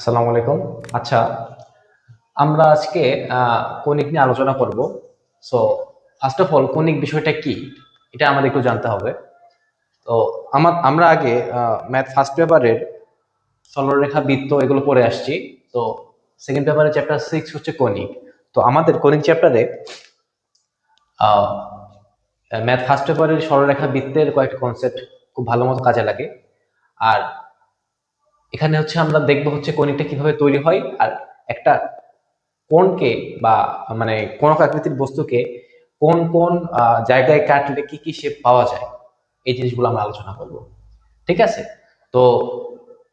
আসসালামু আলাইকুম। আচ্ছা, আমরা আজকে কনিক নিয়ে আলোচনা করব। So first of all conic বিষয়টা কি এটা আমাদের একটু জানতে হবে। তো আমরা আগে ম্যাথ ফার্স্ট পেপারের সরলরেখা, বৃত্ত এগুলো পড়ে আসছি। তো সেকেন্ড পেপারে চ্যাপ্টার 6 হচ্ছে কনিক। তো আমাদের কনিক চ্যাপ্টারে ম্যাথ ফার্স্ট পেপারের সরলরেখা, বৃত্তের কয়েকটা কনসেপ্ট খুব ভালো মতো কাজে লাগে। আর এখানে হচ্ছে আমরা দেখবো হচ্ছে কনিকটা কিভাবে তৈরি হয়, আর একটা কোণকে বা মানে কোণক আকৃতির বস্তুকে কোন কোন জায়গায় কাটলে কি কি শেপ পাওয়া যায়, এই জিনিসগুলো আমরা আলোচনা করব। ঠিক আছে? তো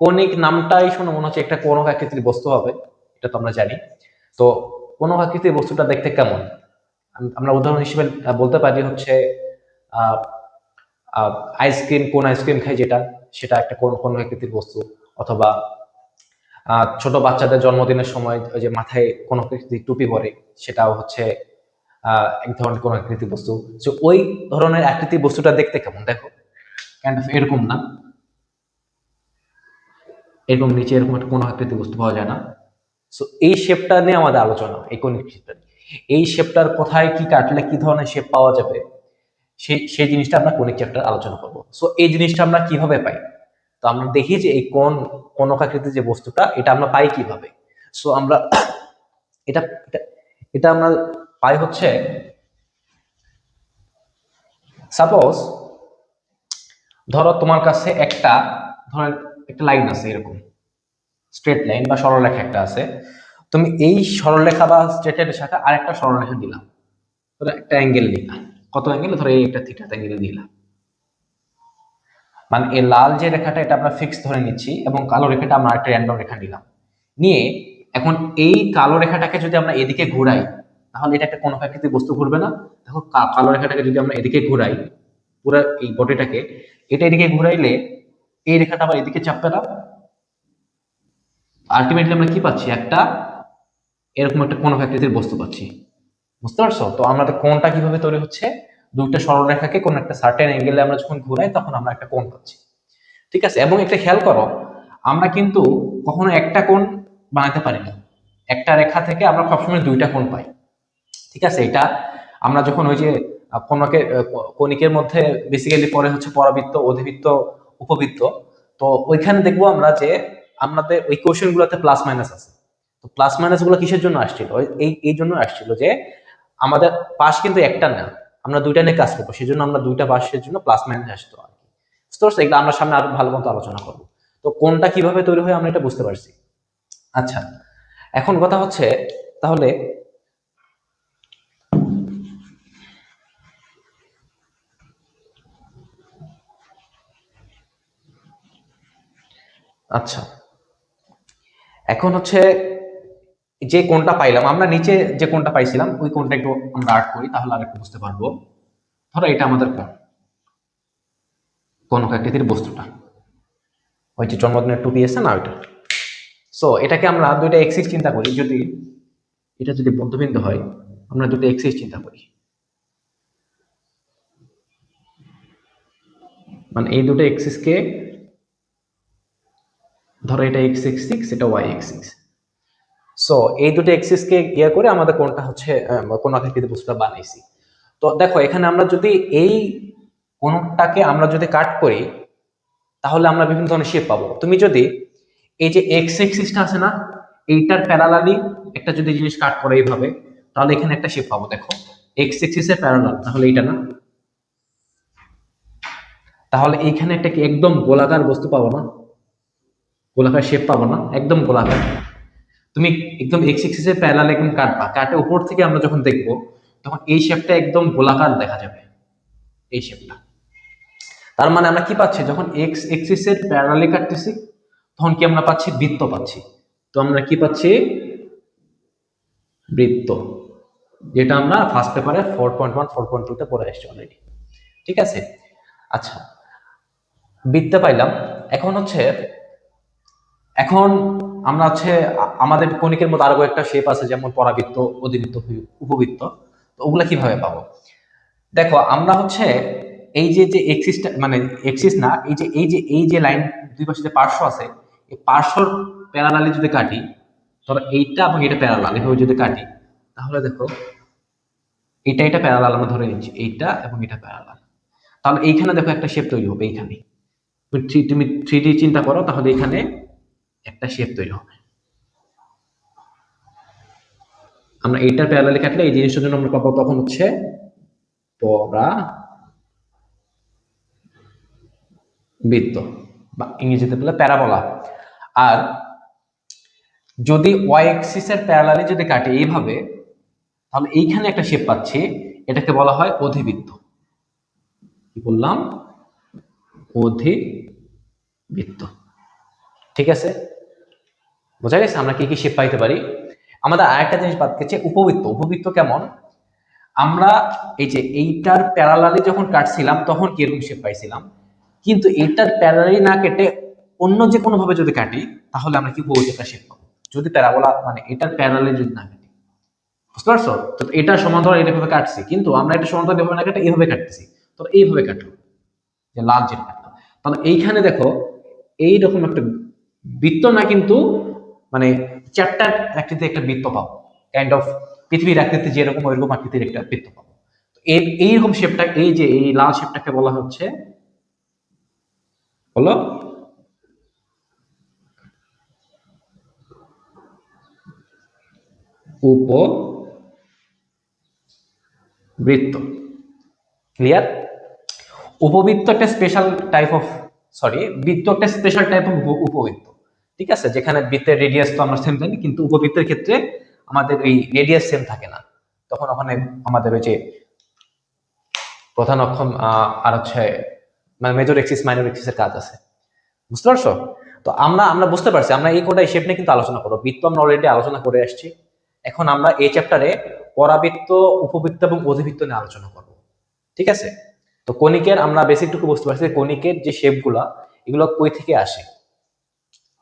কনিক নামটাই শুনে মনে হচ্ছে একটা কোণক আকৃতির বস্তু হবে, এটা তো আমরা জানি। তো কোণক আকৃতির বস্তুটা দেখতে কেমন, আমরা উদাহরণ হিসেবে বলতে পারি হচ্ছে আহ আইসক্রিম, কোন আইসক্রিম খাই যেটা, সেটা একটা কোন আকৃতির বস্তু। অথবা ছোট বাচ্চাদের জন্মদিনের সময় ওই যে মাথায় কোন আকৃতির টুপি পরে, সেটাও হচ্ছে এক ধরনের কোন আকৃতির বস্তু। তো ওই ধরনের আকৃতির বস্তুটা দেখতে কেমন দেখো, কাইন্ড অফ এরকম না, এরকম নিচে এরকম একটা কোন আকৃতির বস্তু পাওয়া যায় না। সো এই শেপটা নিয়ে আমাদের আলোচনা, এই কনিক শেপটা। এই শেপটার কোথায় কি কাটলে কি ধরনের শেপ পাওয়া যাবে, সেই জিনিসটা আমরা কনিক চ্যাপ্টার আলোচনা করব। সো এই জিনিসটা আমরা কিভাবে পাই? তো আমরা দেখি যে এই কোনক আকৃতির যে বস্তুটা, এটা আমরা পাই কিভাবে। সো আমরা এটা এটা এটা আমরা পাই হচ্ছে, সাপোজ ধরো তোমার কাছে ধরেন একটা লাইন আছে, এরকম স্ট্রেট লাইন বা সরলরেখা একটা আছে। তুমি এই সরলরেখা বা স্ট্রেট লাইনের সাথে আরেকটা সরলরেখা দিলাম, ধরো একটা অ্যাঙ্গেল নিলাম। কত অ্যাঙ্গেল? ধরো এই একটা থিটা অ্যাঙ্গেল দিলাম। মানে এই লাল যে রেখাটা, এটা আমরা ফিক্স ধরে নিচ্ছি, এবং কালো রেখাটা আমরা একটা র্যান্ডম রেখা নিলাম। নিয়ে এখন এই কালো রেখাটাকে যদি আমরা এদিকে ঘুরাই, তাহলে এটা একটা কোন আকৃতির বস্তু ঘুরবে না? দেখো, কালো রেখাটাকে যদি আমরা এদিকে ঘুরাই, পুরো এই বডিটাকে, এটা এদিকে ঘুরাইলে এই রেখাটা আবার এদিকে চাপবে না? আলটিমেটলি আমরা কি পাচ্ছি? একটা এরকম একটা কোন আকৃতির বস্তু পাচ্ছি। বুঝতে পারছো? তো আমাদের কোণটা কিভাবে তৈরি হচ্ছে? দুইটা সরলরেখাকে কোন একটা সার্টেন অ্যাঙ্গেলে আমরা যখন ঘুরাই, তখন আমরা একটা কোণ পাচ্ছি। ঠিক আছে? এবং একটা খেয়াল করো, আমরা কিন্তু কখনো একটা কোণ বানাতে পারি না। একটা রেখা থেকে আমরা সবসময় দুইটা কোণ পাই। ঠিক আছে? এটা আমরা যখন ওই যে কণিকের মধ্যে বেসিক্যালি পরে হচ্ছে পরাবৃত্ত, অধিবৃত্ত, উপবৃত্ত। তো ওইখানে দেখবো আমরা যে আমাদের ওই কোশ্চেন গুলোতে প্লাস মাইনাস আছে। তো প্লাস মাইনাস গুলো কিসের জন্য আসছিল? এই জন্য আসছিল যে আমাদের পাশ কিন্তু একটা না, আমরা দুইটা নিয়ে কাজ করবো, সেই জন্য আমরা দুইটা পাশের জন্য প্লাস মাইনাস আসতো আর কি। বুঝতে পারছো? এগুলো আমরা সামনে আরো ভালো মতো আলোচনা করবো। তো কোনটা কিভাবে তৈরি হয় আমরা এটা বুঝতে পারছি। আচ্ছা, এখন কথা হচ্ছে, তাহলে আচ্ছা, এখন হচ্ছে যে কোনটা পাইলাম, আমরা নিচে যে কোনটা পাইছিলাম ওই কোনটা একটু আমরা আর্ট করি, তাহলে আর একটু বুঝতে পারবো। ধরো এটা আমাদের কোন আকৃতির বস্তুটা, ওই যে জন্মদিনের টুপি আছে না, ওইটা। সো এটাকে আমরা দুইটা এক্সিস চিন্তা করি। যদি এটা যদি মধ্যবিন্দু হয়, আমরা দুটো এক্সিস চিন্তা করি। মানে এই দুটো এক্সিসকে, ধরো এটা এক্স এক্সিস, এটা ওয়াই এক্সিস। সো এই দুটো এক্সিসকে ইয়ে করে আমাদের কোনটা হচ্ছে কোন আকৃতির বস্তুটা বানাইছি। তো দেখো, এখানে আমরা যদি এই কোনটাকে আমরা যদি কাট করি, তাহলে আমরা বিভিন্ন ধরনের শেপ পাবো। তুমি যদি এই যে এক্স এক্সিসটা আছে না, এইটার প্যারালালি একটা যদি জিনিস কাট করে এইভাবে, তাহলে এখানে একটা শেপ পাবো। দেখো, এক্স এক্সিসের প্যারালাল, তাহলে এইটা না? তাহলে এইখানে একটা কি একদম গোলাকার বস্তু পাবো না? গোলাকার শেপ পাবো না? একদম গোলাকার। তুমি একদম এক্স এক্সিসের প্যারালাল একদম কাটবা, কাটে উপর থেকে আমরা যখন দেখবো, তখন এই শেপটা একদম গোলাকার দেখা যাবে, এই শেপটা। তার মানে আমরা কি পাচ্ছি? যখন এক্স এক্সিসের প্যারালালি কাটতেছি, তখন কি আমরা পাচ্ছি? বৃত্ত পাচ্ছি। তো আমরা কি পাচ্ছি? বৃত্ত, যেটা আমরা ফার্স্ট পেপারে 4.1 4.2 তে পড়ে আসছি অলরেডি। ঠিক আছে? আচ্ছা, বৃত্ত পাইলাম। এখন হচ্ছে, এখন আমরা হচ্ছে আমাদের কণিকের মধ্যে আরো একটা শেপ আছে, যেমন পরাবৃত্ত, অধিবৃত্ত, উপবৃত্ত। তো ওগুলা কিভাবে পাবো? দেখো, আমরা হচ্ছে এই যে যে এক্সিসটা, মানে এক্সিস না, এই যে লাইন দুই পাশে যে পার্শ্ব আছে, এই পার্শ্বর প্যারালালি যদি কাটি, ধরো এইটা এবং এটা প্যারালাল, এভাবে যদি কাটি, তাহলে দেখো এটা প্যারালাল আমরা ধরে নিচ্ছি, এইটা এবং এটা প্যারালাল, তাহলে এইখানে দেখো একটা শেপ তৈরি হবে। এইখানে তুমি 3D চিন্তা করো, তাহলে এখানে একটা শেপ তৈরি হবে। আমরা এইটার প্যারালালি কাটলে এই জিনিসটার জন্য আমরা পাবো তখন হচ্ছে পরাবৃত্ত, বা ইংরেজিতে বলে প্যারাবোলা। আর যদি ওয়াই অ্যাক্সিসের প্যারালালি যদি কাটে এইভাবে, তাহলে এইখানে একটা শেপ পাচ্ছি, এটাকে বলা হয় অধিবৃত্ত। কি বললাম? অধিবৃত্ত। ঠিক আছে, বোঝা গেছে আমরা কি কি শেপ পাইতে পারি। আমাদের আরেকটা জিনিস বাদ গেছে, উপবৃত্ত। উপবৃত্ত কেমন? আমরা এই যে এইটার প্যারালালি যখন কাটছিলাম তখন কিরকম শেপ পাইছিলাম, কিন্তু এইটার প্যারালালি না কেটে অন্য যে কোনো ভাবে যদি কাটি, তাহলে আমরা কি উপবৃত্তটা শেপ পাবো, যদি প্যারাবোলা মানে এটার প্যারালালি যদি না কাটি। বুঝতে পারছো? তো এটা সমান্তরাল এইভাবে কাটছি, কিন্তু আমরা এটা সমান্তরাল এভাবে না কেটে এইভাবে কাটতেছি, তো এইভাবে কাটলো, যে লাল যেটা কাটলাম, তাহলে এইখানে দেখো এইরকম একটা বৃত্ত না, কিন্তু মানে চ্যাপ্টার আকৃতির একটা বৃত্ত পাবো, কাইন্ড অফ পৃথিবীর আকৃতি যেরকম ওইরকম আকৃতির একটা বৃত্ত পাবো। এইরকম শেপটা, এই যে এই লাল শেপটাকে বলা হচ্ছে, বলো, উপবৃত্ত। ক্লিয়ার? উপবৃত্ত একটা স্পেশাল টাইপ অফ, বৃত্ত একটা স্পেশাল টাইপ অফ উপবৃত্ত। ঠিক আছে, যেখানে বৃত্তের রেডিয়াস তো আমরা সেম জানি, কিন্তু উপবৃত্তের ক্ষেত্রে আমাদের এই রেডিয়াস সেম থাকে না, তখন ওখানে আমাদের ওই যে প্রধান অক্ষম আর হচ্ছে মানে মেজর এক্সিস মাইনর এক্সিসের কাজ আছে। বুঝতে পারছো? তো আমরা আমরা বুঝতে পারছি, আমরা এই কোটা শেপ নিয়ে কিন্তু আলোচনা করবো। বৃত্ত আমরা অলরেডি আলোচনা করে আসছি, এখন আমরা এই চ্যাপ্টারে পরাবৃত্ত, উপবৃত্ত এবং অধিবৃত্ত নিয়ে আলোচনা করব। ঠিক আছে, তো কণিকের আমরা বেসিকটুকু বুঝতে পারছি, কণিকের যে শেপগুলা এগুলো কই থেকে আসে।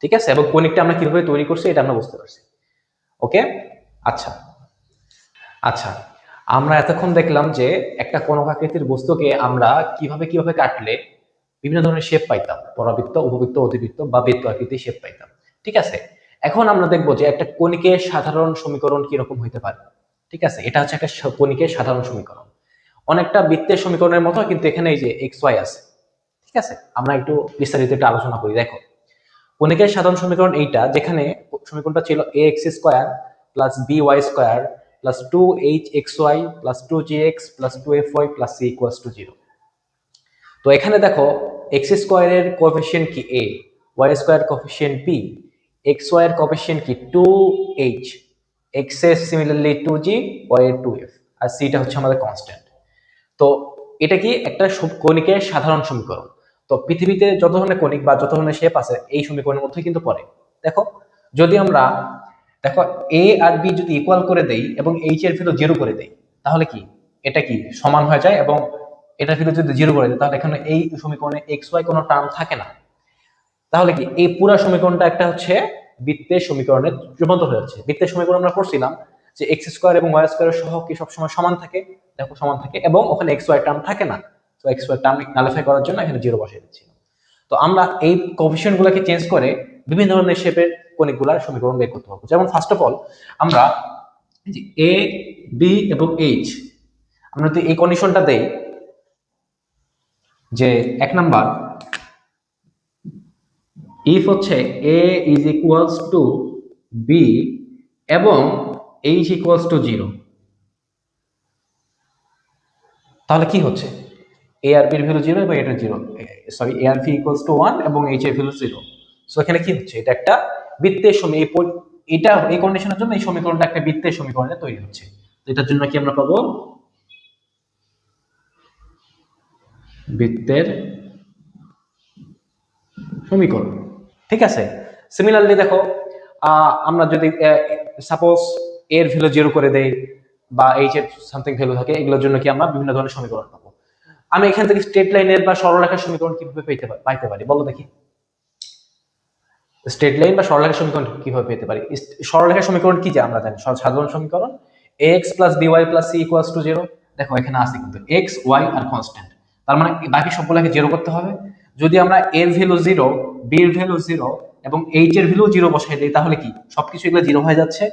ঠিক আছে, এবং কণিকটা আমরা কিভাবে তৈরি করছি এটা আমরা বুঝতে পারছি। ওকে, আচ্ছা আচ্ছা, আমরা এতক্ষণ দেখলাম যে একটা কোণাকৃতির বস্তুকে আমরা কিভাবে কিভাবে কাটলে বিভিন্ন ধরনের শেপ পাইতাম, পরাবৃত্ত, উপবৃত্ত, অধিবৃত্ত বা বৃত্ত আকৃতির শেপ পাইতাম। ঠিক আছে, এখন আমরা দেখবো যে একটা কণিকের সাধারণ সমীকরণ কিরকম হইতে পারে। ঠিক আছে, এটা হচ্ছে একটা কণিকের সাধারণ সমীকরণ, অনেকটা বৃত্তের সমীকরণের মতো, কিন্তু এখানে এই যে এক্স ওয়াই আছে। ঠিক আছে, আমরা একটু বিস্তারিত একটু আলোচনা করি। দেখো, কণিকের সাধারণ সমীকরণ এইটা, যেখানে সমীকরণটা ছিল a x square plus b y square plus 2hxy plus 2gx plus 2fy plus c equals to 0। তো এখানে দেখো এক্স স্কোয়ারের কোএফিসিয়েন্ট কি a, y square coefficient b, x y এর কোএফিসিয়েন্ট কি 2h, x এর সিমিলারলি 2g, y এর 2f, আর c টা হচ্ছে আমাদের কনস্ট্যান্ট। তো এটা কি একটা কণিকের সাধারণ সমীকরণ। তো পৃথিবীতে যত ধরনের কণিক বা যত ধরনের শেপ আছে এই সমীকরণের মধ্যে কিন্তু পড়ে। দেখো, যদি আমরা দেখো এ আর বি যদি ইকুয়াল করে দেই এবং এইচ এর ভ্যালু 0 করে দেই, তাহলে কি এটা কি সমান হয়ে যায়, এবং এটার ভ্যালু যদি 0 করে দেয় তাহলে এখানে এই সমীকরণে এক্স ওয়াই কোনো টার্ম থাকে না। তাহলে কি এই পুরো সমীকরণটা একটা হচ্ছে বৃত্তের সমীকরণে রূপান্তর হয়ে যাচ্ছে। বৃত্তের সমীকরণ আমরা পড়ছিলাম যে এক্স স্কোয়ার এবং ওয়াই স্কোয়ারের সহগ কি সবসময় সমান থাকে, দেখো সমান থাকে, এবং ওখানে এক্স ওয়াই টার্ম থাকে না। তো এক্স ওয়াই টার্ম নালিফাই করার জন্য এখানে 0 বসিয়ে দিচ্ছি। তো আমরা এই কোএফিসিয়েন্ট গুলোকে চেঞ্জ করে বিভিন্ন ধরনের শেপের কণিকগুলোর সমীকরণ বের করতে পারবো। যেমন ফার্স্ট অফ অল আমরা এ, বি এবং এইচ, আমরা যদি এই কন্ডিশনটা দেই যে 1 নাম্বার, ইফ হচ্ছে a is equals to B এবং h ইকুয়ালস টু 0, তাহলে কি হচ্ছে a আর b এর ভ্যালু 0 এবং এটা 0, সরি a আর b ইকুয়ালস টু 1 এবং h এর ভ্যালু 0। সো এখানে কি হচ্ছে, এটা একটা বৃত্তের সমীকরণ, এটা এই কন্ডিশনের জন্য এই সমীকরণটা একটা বৃত্তের সমীকরণে তৈরি হচ্ছে। তো এটার জন্য কি আমরা পাবো, বৃত্তের সমীকরণ। ঠিক আছে, সিমিলারলি দেখো আমরা যদি সাপোজ এর ভ্যালু 0 করে দেই বা এইচ এর সামথিং ভ্যালু থাকে, এগুলোর জন্য কি আমরা বিভিন্ন ধরনের সমীকরণ পাবো। আমি এখান থেকে স্ট্রেট লাইনের বা সরলরেখার সমীকরণ কিভাবে পাইতে পারি বলো দেখি। স্ট্রেট লাইন বা সরলরেখার সমীকরণ কিভাবে পেতে পারি? সরলরেখার সমীকরণ কি যে আমরা জানি, সাধারণ সমীকরণ ax plus by plus c equals to 0। দেখো এখানে আছে কিন্তু x y আর কনস্ট্যান্ট, তার মানে বাকি সবগুলোকে 0 করতে হবে। যদি আমরা a এর ভ্যালু 0, b এর ভ্যালু 0, এবং এইচ এর ভ্যালু 0 বসাই দেই, তাহলে কি সবকিছু এগুলো 0 হয়ে যাচ্ছে,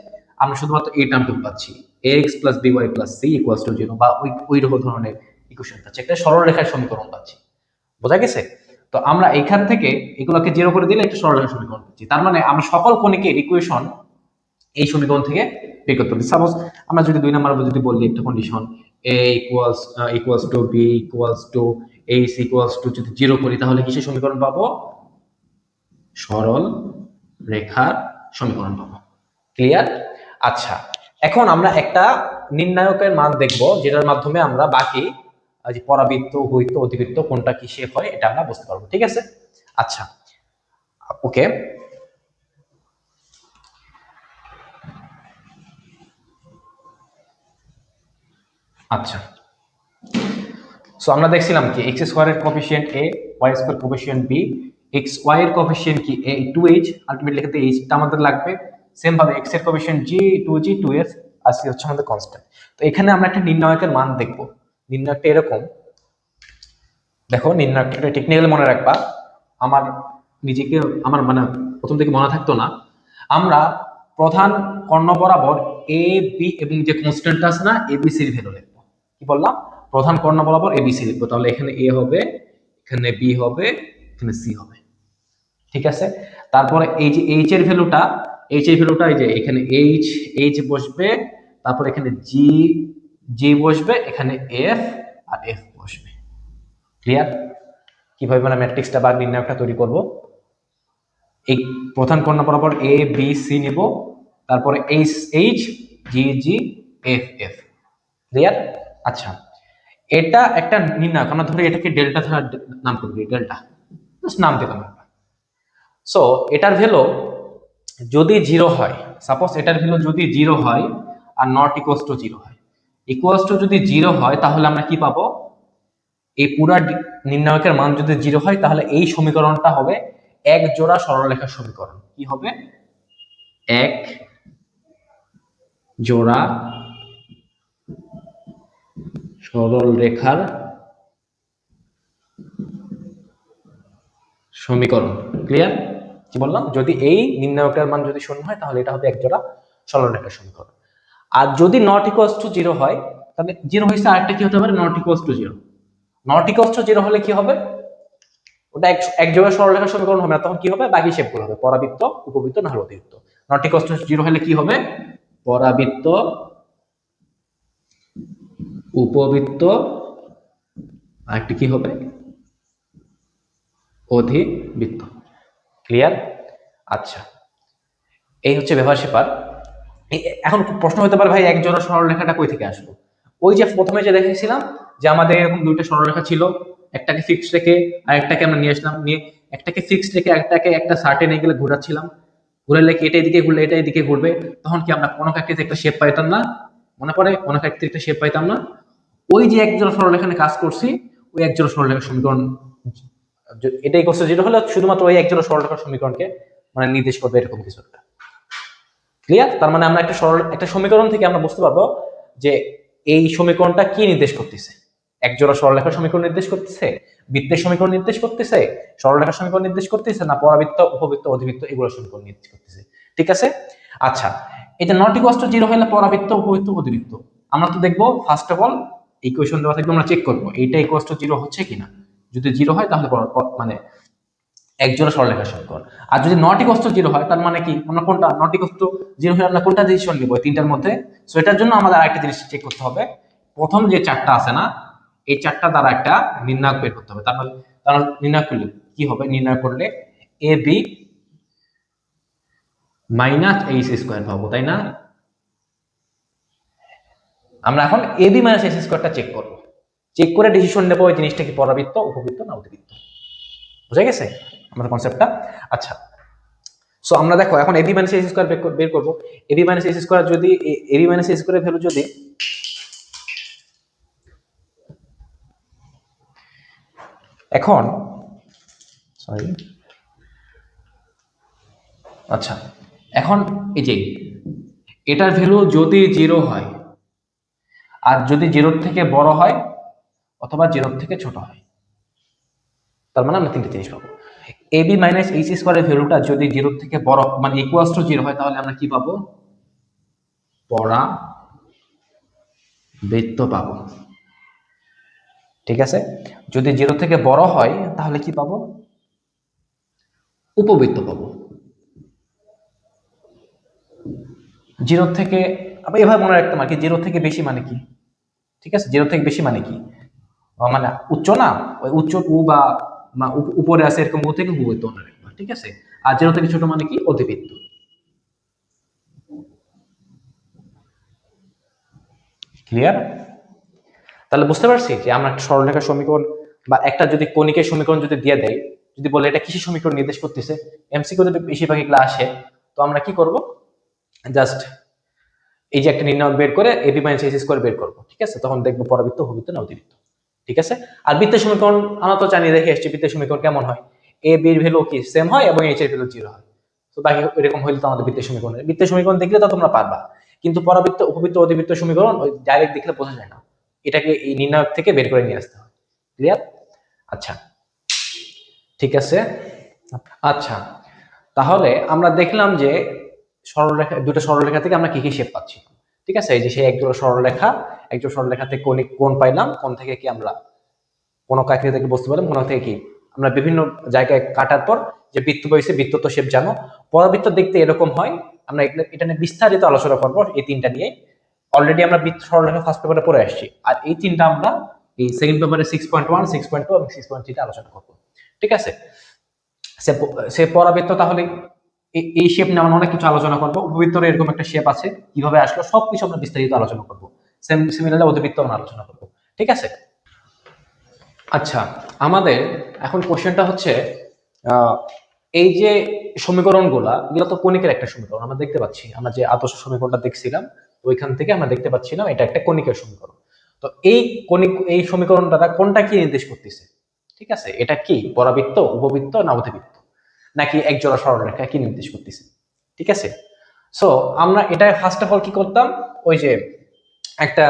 আমরা শুধুমাত্র এই টার্মটুকু পাচ্ছি ax + by + c = 0, বা ওই ধরনের ইকুয়েশন পাচ্ছি, একটা সরলরেখার সমীকরণ পাচ্ছি। বোঝা গেছে? তো আমরা এখান থেকে এগুলোকে 0 করে দিলে একটা সরলরেখার সমীকরণ পাচ্ছি। তার মানে আমি সকল কণিকের ইকুয়েশন এই সমীকরণ থেকে বের করতে পারি। সাপোজ আমরা যদি 2 নাম্বার যদি বলি একটা condition a equals to b equals to h equals to যদি 0 করি, তাহলে কিসের সমীকরণ পাবো? সরল রেখার সমীকরণ পাবো। ক্লিয়ার? আচ্ছা, এখন আমরা একটা নির্ণায়কের মান দেখব, যেটার মাধ্যমে আমরা বাকি যে পরাবৃত্ত, উপবৃত্ত, অধিবৃত্ত কোনটা কিসে হয় এটা আমরা বুঝতে পারবো। ঠিক আছে? আচ্ছা, ওকে। আচ্ছা, সো আমরা দেখছিলাম কি x স্কয়ার এর coefficient a, y square coefficient b, x y এর কোএফিসিয়েন্ট কি a 2h, আলটিমেটলি ক্ষেত্রে h টা আমাদের লাগবে। সেম ভাবে x এর কোএফিসিয়েন্ট g 2g 2f, আর c হচ্ছে আমাদের কনস্ট্যান্ট। তো এখানে আমরা একটা নির্ণায়কের মান দেখব। নির্ণায়কটা এরকম, দেখো নির্ণায়কটা টেকনিক্যালি মনে রাখবা, আমার নিজেকে আমার মানে প্রথম থেকে মনে থাকতো না। আমরা প্রধান কর্ণ বরাবর a b এবং যে কনস্ট্যান্ট আছে না a b c এর ভ্যালু লিখব। কি বললাম? প্রধান কর্ণ বরাবর a b c লিখব। তাহলে এখানে a হবে, এখানে b হবে, এখানে c হবে। ঠিক আছে? তারপরে এই যে h এর ভ্যালুটা, এই যে এখানে h বসবে, তারপর এখানে g বসবে, এখানে f আর f বসবে। ক্লিয়ার? কিভাবে আমরা ম্যাট্রিক্সটা বা নির্ণায়কটা তৈরি করব? এই প্রধান কর্ণ বরাবর a b c নিব, তারপরে h g f f। Clear? আচ্ছা, এটা একটা নির্ণায়ক, আমরা ধরে এটাকে ডেল্টা ধরে নাম করব, ডেল্টা জাস্ট নাম দিলাম। সো এটার ভ্যালু যদি 0 হয়, সাপোজ এটার ভ্যালু যদি 0 হয় আর নট ইকুয়ালস টু 0 হয়, ইকুয়ালস টু যদি 0 হয় তাহলে আমরা কি পাবো? এই পুরা নির্ণায়কের মান যদি 0 হয় তাহলে এই সমীকরণটা হবে এক জোড়া সরলরেখার সমীকরণ। কি হবে? এক জোড়া সরলরেখার সমীকরণ। ক্লিয়ার? কি বললাম? যদি এই নির্ণায়কের মান যদি 0 হয় তাহলে এটা হবে এক জোড়া সরলরেখার সমীকরণ। আর যদি নট ইকুয়ালস টু 0 হয়, তাহলে 0 হইছে, আরেকটা কি হতে পারে? Not equals to 0। Not equals to 0 হলে কি হবে? ওটা এক জোড়া সরলরেখার সমীকরণ হবে না, তখন কি হবে? বাকি শেপগুলো হবে পরাবৃত্ত, উপবৃত্ত, না হলে অতিবৃত্ত। নট ইকুয়ালস টু 0 হলে কি হবে? পরাবৃত্ত, উপবৃত্ত, আরেকটি কি হবে? অধিবৃত্ত। ক্লিয়ার? আচ্ছা, এই হচ্ছে ব্যবহার সেপার। এখন প্রশ্ন হতে পারে, ভাই এক জোড়া সরলরেখাটা কই থেকে আসলো? ওই যে প্রথমে যে দেখেছিলাম যে আমাদের এরকম দুইটা সরলরেখা ছিল, একটাকে ফিক্সড রেখে আরেকটাকে আমরা নিয়ে আসলাম, নিয়ে একটাকে ফিক্সড রেখে একটাকে একটা সার্টেন এঙ্গেলে ঘোরাচ্ছিলাম, ঘুরালে কি এটা এদিকে ঘুরলে এটা এদিকে ঘুরবে, তখন কি আমরা কোনো একটিতে একটা শেপ পাইতাম না? মনে পড়ে? কোনো একটিতে একটা শেপ পাইতাম না? ওই যে এক জোড়া সরলরেখা নিয়ে কাজ করছি, ওই এক জোড়া সরলরেখার সমীকরণ এটাই করছে, যেটা হলো শুধুমাত্র ওই এক জোড়া সরলরেখার সমীকরণকে মানে নির্দেশ করবে, এরকম কিছু একটা। ক্লিয়ার? তার মানে আমরা একটা সমীকরণ থেকে আমরা বুঝতে পারবো যে এই সমীকরণটা কি নির্দেশ করতেছে। এক জোড়া সরলরেখার সমীকরণ নির্দেশ করতেছে, বৃত্তের সমীকরণ নির্দেশ করতেছে, সরলরেখার সমীকরণ নির্দেশ করতেছে, না পরাবৃত্ত, উপবৃত্ত, অধিবৃত্ত এগুলোর সমীকরণ নির্দেশ করতেছে। ঠিক আছে? আচ্ছা, এটা নট ইকুয়ালস টু 0 হলে পরাবৃত্ত, উপবৃত্ত, অধিবৃত্ত। আমরা তো দেখবো ফার্স্ট অফ অল ইকুয়েশন দেওয়া থাকবে, আমরা চেক করবো এইটা ইকুয়ালস টু 0 হচ্ছে কিনা। যদি 0 হয় তাহলে মানে এক জোড়া সরলরেখার সমীকরণ। আর যদি নট ইকুয়ালস টু 0 হয় তার মানে কি, আমরা কোনটা নট ইকুয়ালস টু 0 হলে আমরা কোনটা ডিসিশন নিব তিনটার মধ্যে? সো এটার জন্য আমাদের আরেকটা জিনিস চেক করতে হবে, প্রথম যে চারটা আছে না, এই চারটা দ্বারা একটা নির্ণায়ক বের করতে হবে। তাহলে নির্ণয় করলে কি হবে? নির্ণয় করলে A B minus H square পাবো, তাই না? আমরা এখন এ বি মাইনাস এইচ স্কোয়ারটা চেক করবো, চেক করে ডিসিশন নেবো ওই জিনিসটা কি পরাবৃত্ত, উপবৃত্ত, না অধিবৃত্ত। বুঝা গেছে আমাদের কনসেপ্টটা? আচ্ছা, সো আমরা দেখো এখন এবি মাইনাস এস স্কয়ার বের করব। এবি মাইনাস এস স্কয়ার যদি এবি মাইনাস এস স্কয়ারের ভ্যালু যদি এখন সরি আচ্ছা, এখন এই যে এটার ভ্যালু যদি 0 হয় আর যদি 0 থেকে বড় হয় অথবা 0 থেকে ছোট হয়, তার মানে আমরা তিনটে জিনিস পাবো। ab মাইনাস এইচ স্কোয়ারের ভ্যালুটা যদি 0 থেকে বড় মানে ইকুয়ালস টু 0 হয় তাহলে আমরা কি পাবো? পরাবৃত্ত পাবো। ঠিক আছে, যদি 0 থেকে বড় হয় তাহলে কি পাবো? উপবৃত্ত পাবো। 0 থেকে আবার এভাবে মনে রাখতে পারি 0 থেকে বেশি মানে কি? ঠিক আছে, 0 থেকে বেশি মানে কি? মানে উচ্চ না, ওই উচ্চ উ বা উপরে আছে এরকম উ থেকে উপবৃত্ত মনে রাখবা। ঠিক আছে, আর 0 থেকে ছোট মানে কি? অধিবৃত্ত। ক্লিয়ার? তাহলে বুঝতে পারছি যে আমরা একটা সরলরেখার সমীকরণ বা একটা যদি কণিকের সমীকরণ যদি দিয়ে দেয়, যদি বলে এটা কিসের সমীকরণ নির্দেশ করতেছে, এমসিকিউ যদি বেশিরভাগ এগুলো আসে, তো আমরা কি করব? জাস্ট এই যে একটা নির্ণয় বের করে এবি মাইনাস এসি স্কোয়ার বের করবো। ঠিক আছে, তখন দেখবো পরাবৃত্ত, উপবৃত্ত না অতিবৃত্ত। ঠিক আছে, আর বৃত্তের সমীকরণ আমরা তো জানি, দেখে এসেছি বৃত্তের সমীকরণ কেমন হয়, এ বির ভ্যালু কি সেম হয় এবং এইচ এর ভ্যালু 0 হয়। তো বাকি এরকম হইলে তো আমাদের বৃত্তের সমীকরণ দেখলে তো তোমরা পারবা, কিন্তু পরাবৃত্ত, উপবৃত্ত, অতিবৃত্ত সমীকরণ ওই ডাইরেক্ট দেখলে বোঝা যায় না, এটাকে এই নির্ণায়ক থেকে বের করে নিয়ে আসতে হয়। ক্লিয়ার? আচ্ছা, ঠিক আছে। আচ্ছা, তাহলে আমরা দেখলাম যে সরলরেখা, দুটো সরলরেখা থেকে আমরা কি কি শেপ পাচ্ছি। ঠিক আছে, এই যে সেই একজোড়া সরলরেখা, একজোড়া সরলরেখা থেকে কোণ পাইলাম, কোণ থেকে কি আমরা কোন আকৃতি থেকে বস্তু পেলাম, কোন থেকে কি আমরা বিভিন্ন জায়গায় কাটার পর যে বৃত্ত পাইছে, বৃত্ত তো শেপ জানো। পরাবৃত্ত দেখতে এরকম হয়, আমরা এটা নিয়ে বিস্তারিত আলোচনা করবো এই তিনটা নিয়ে। অলরেডি আমরা বৃত্ত সরলরেখা ফার্স্ট পেপারে পড়ে আসছি, আর এই তিনটা আমরা এই সেকেন্ড পেপারে 6.1, 6.2 এবং 6.3 আলোচনা করবো। ঠিক আছে, সে পরাবৃত্ত তাহলে এই শেপ নিয়ে আমরা অনেক কিছু আলোচনা করবো। উপবৃত্তর এরকম একটা শেপ আছে, কিভাবে আসলো সবকিছু আমরা বিস্তারিত আলোচনা করবো। সিমিলারলি অধিবৃত্ত আমরা আলোচনা করবো। ঠিক আছে, আচ্ছা, আমাদের এখন কোশ্চেনটা হচ্ছে এই যে সমীকরণগুলা, এগুলো তো কণিকের একটা সমীকরণ আমরা দেখতে পাচ্ছি, আমরা যে আদর্শ সমীকরণটা দেখছিলাম ওইখান থেকে আমরা দেখতে পাচ্ছিলাম এটা একটা কণিকের সমীকরণ। তো এই কণিক, এই সমীকরণটা কোনটা কি নির্দেশ করতেছে? ঠিক আছে, এটা কি পরাবৃত্ত, উপবৃত্ত না অধিবৃত্ত, নাকি একজোড়া সরলরেখা, কি নির্দেশ করতেছে? ঠিক আছে, সো আমরা এটা ফার্স্ট অফ অল কি করতাম, ওই যে একটা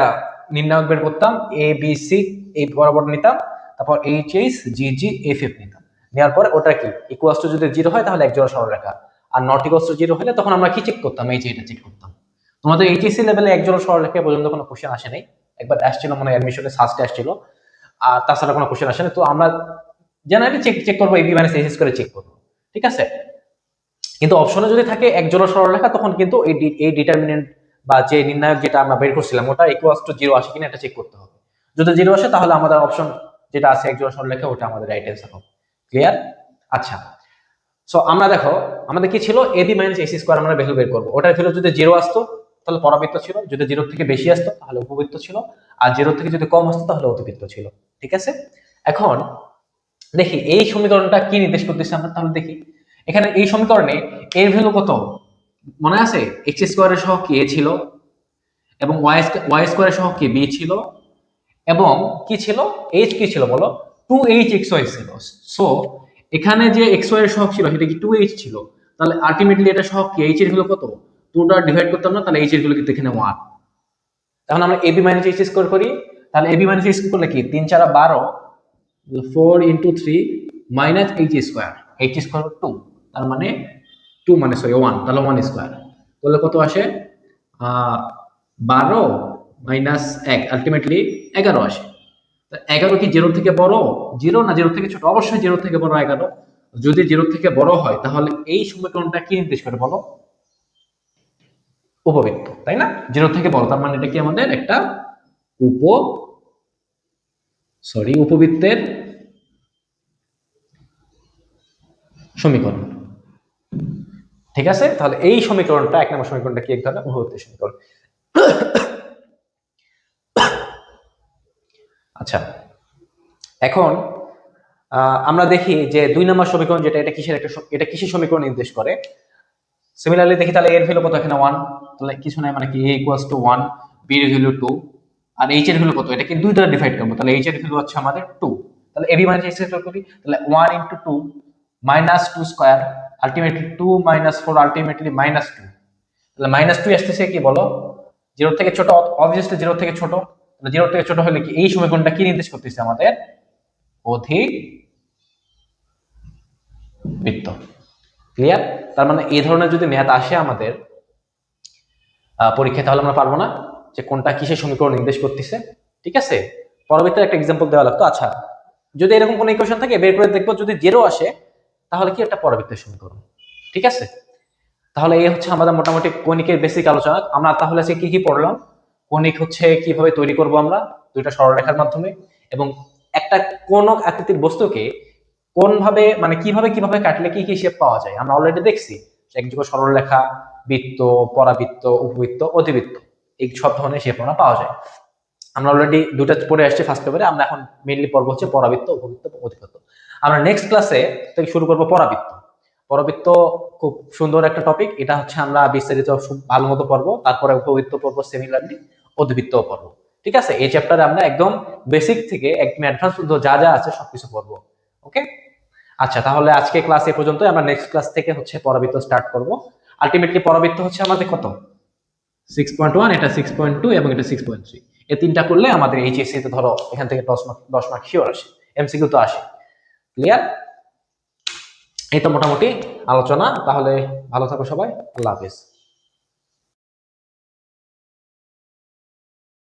নির্ণায়ক বের করতাম, এ বি সি এই বরাবর নিতাম, তারপর এইচ এইচ জি জি এফ এফ নিতাম, নেওয়ার পরে ওটা কি ইকুয়ালস টু যদি 0 হয় তাহলে একজোড়া সরলরেখা, আর নট ইকুয়ালস টু 0 হলে তখন আমরা কি চেক করতাম? এই যে এটা চেক করতাম। তোমাদের এইচএসসি লেভেলে একজোড়া সরলরেখা পর্যন্ত কোনো কোশ্চেন আসে নাই, একবার আসছিল মানে অ্যাডমিশনে সাস্টে আসছিল, আর তাছাড়া কোনো কোশ্চেন আসে না। তো আমরা জেনারেলি চেক করবো এবি মাইনাস এইচ করে চেক করবো। ঠিক আছে, কিন্তু অপশনে যদি থাকে একজোড়া সরলরেখা তখন কিন্তু এই ডিটারমিনেন্ট বা যে নির্ণায়ক যেটা আমরা বের করছিলাম ওটা ইকুয়ালস টু 0 আসে কিনা এটা চেক করতে হবে। যদি 0 আসে তাহলে আমাদের অপশন যেটা আছে একজোড়া সরলরেখা, ওটা আমাদের রাইট অ্যান্সার হবে। ক্লিয়ার? আচ্ছা, সো আমরা দেখো আমাদের কি ছিল, এবি মাইনাস এসি স্কোয়ার আমরা ভ্যালু বের করবো। ওটার ভ্যালু যদি 0 আসতো তাহলে পরাবৃত্ত ছিল, যদি 0 থেকে বেশি আসতো তাহলে উপবৃত্ত ছিল, আর 0 থেকে যদি কম আসতো তাহলে অতিবৃত্ত ছিল। ঠিক আছে, এখন দেখি এই সমীকরণটা কি নির্দেশ করতেছে আমরা, তাহলে দেখি এখানে এই সমীকরণে এর ভ্যালু কত মনে আছে? এক্স স্কোয়ারের সহ কি এ ছিল, এবং ওয়াই স্কোয়ারের সহ কি বি ছিল, এবং কি ছিল, এইচ কি ছিল বলো, 2h xy ছিল। সো এখানে যে xy এর সহগ ছিল সেটা কি 2h ছিল, তাহলে আলটিমেটলি এটা সহগ কি, h এর ভ্যালু কত, 2 দ্বারা ডিভাইড করতাম না, তাহলে h এর ভ্যালু কিন্তু এখানে 1। তখন আমরা ab মাইনাস h স্কয়ার করি, তাহলে ab মাইনাস h করলে কি 3 4 12, 4 into 3 minus h square, h square 2, তার মানে 2 মানে সরি 1, তাহলে 1 স্কয়ার তাহলে কত আসে, 12 মাইনাস 1 আলটিমেটলি 11 আসে। 11 কি 0 থেকে বড়, 0 না 0 থেকে ছোট? অবশ্যই 0 থেকে বড় 11। যদি 0 থেকে বড় হয় তাহলে এই সমীকরণটা কি নির্দেশ করে বলো? উপবৃত্ত, তাই না? 0 থেকে বড়, তার মানে এটা কি আমাদের একটা উপবৃত্তের সমীকরণ। ঠিক আছে, তাহলে এই সমীকরণটা, এক নম্বর সমীকরণটা কি, এক ধরনের উপবৃত্তের সমীকরণ। আচ্ছা, এখন আমরা দেখি যে 2 নম্বর সমীকরণ যেটা, এটা কিসের একটা, এটা কিসের সমীকরণ নির্দেশ করে। সিমিলারলি দেখি তাহলে এর ভ্যালু কত, এখানে 1, তাহলে কিছু নাই মানে কি a ইকুয়ালস টু 1, b এর ভ্যালু 2, আর h এর ভ্যালু কত, এটাকে 2 দ্বারা ডিভাইড করব, তাহলে h এর ভ্যালু হচ্ছে আমাদের 2, তাহলে ab মাইনাস h স্কয়ার করি, তাহলে 1 into 2 minus 2 square, ultimately 2 minus 4 ultimately minus 2, তাহলে মাইনাস 2 আসতেছে কি বলো, 0 থেকে ছোট, অবভিয়াসলি 0 থেকে ছোট, তাহলে 0 থেকে ছোট হলে কি এই সমীকরণটা কি নির্দেশ করতেছে আমাদের, অধিক বৃত্ত। ক্লিয়ার? তার মানে এই ধরনের যদি ম্যাথ আসে আমাদের পরীক্ষায়, তাহলে আমরা পারবো না যে কোনটা কিসের সমীকরণ নির্দেশ করতেছে। ঠিক আছে, পরবর্তীতে একটা এক্সাম্পল দেওয়া লাগতো। আচ্ছা, যদি এরকম কোনো ইকুয়েশন থাকে বের করে দেখবো, যদি জিরো আসে তাহলে কি একটা পরাবৃত্তের সমীকরণ। ঠিক আছে, তাহলে এই হচ্ছে আমাদের মোটামুটি কণিকের বেসিক আলোচনা। আমরা তাহলে আজকে কি কি পড়লাম? কণিক হচ্ছে কিভাবে তৈরি করব আমরা দুইটা সরলরেখার মাধ্যমে, এবং একটা কোন আকৃতির বস্তুকে কোনভাবে মানে কিভাবে কিভাবে কাটলে কি কি শেপ পাওয়া যায় আমরা অলরেডি দেখছি। একযোগে সরলরেখা, বৃত্ত, পরাবৃত্ত, উপবৃত্ত, অধিবৃত্ত, এই সব ধরনের শেপ আমরা পাওয়া যায়। আমরা অলরেডি দুটো পড়ে আসছি ফার্স্ট পেপারে। আমরা এখন মেইনলি পড়বো হচ্ছে পরাবৃত্ত, উপবৃত্ত, অধিবৃত্ত। আমরা নেক্সট ক্লাসে থেকে শুরু করবো পরাবৃত্ত। পরাবৃত্ত খুব সুন্দর একটা টপিক, এটা হচ্ছে আমরা বিস্তারিত ভালো মতো পড়বো। তারপরে উপবৃত্ত পড়বো, সিমিলারলি অধিবৃত্তও পড়বো। ঠিক আছে, এই চ্যাপ্টারে আমরা একদম বেসিক থেকে একদম অ্যাডভান্স পর্যন্ত যা যা আছে সবকিছু পড়বো। ওকে, আচ্ছা, তাহলে আজকে ক্লাস এ পর্যন্ত। আমরা নেক্সট ক্লাস থেকে হচ্ছে পরাবৃত্ত স্টার্ট করব। আলটিমেটলি পরাবৃত্ত হচ্ছে আমাদের কত, 6.1, এটা 6.2 এবং এটা 6.3। এই তিনটা করলে আমাদের এইচএসসি তে ধরো এখান থেকে 10 মার্ক শিওর আসে, এমসিকিউ তো আসে। ক্লিয়ার? এই তো মোটামুটি আলোচনা। তাহলে ভালো থাকো সবাই, আল্লাহ হাফেজ।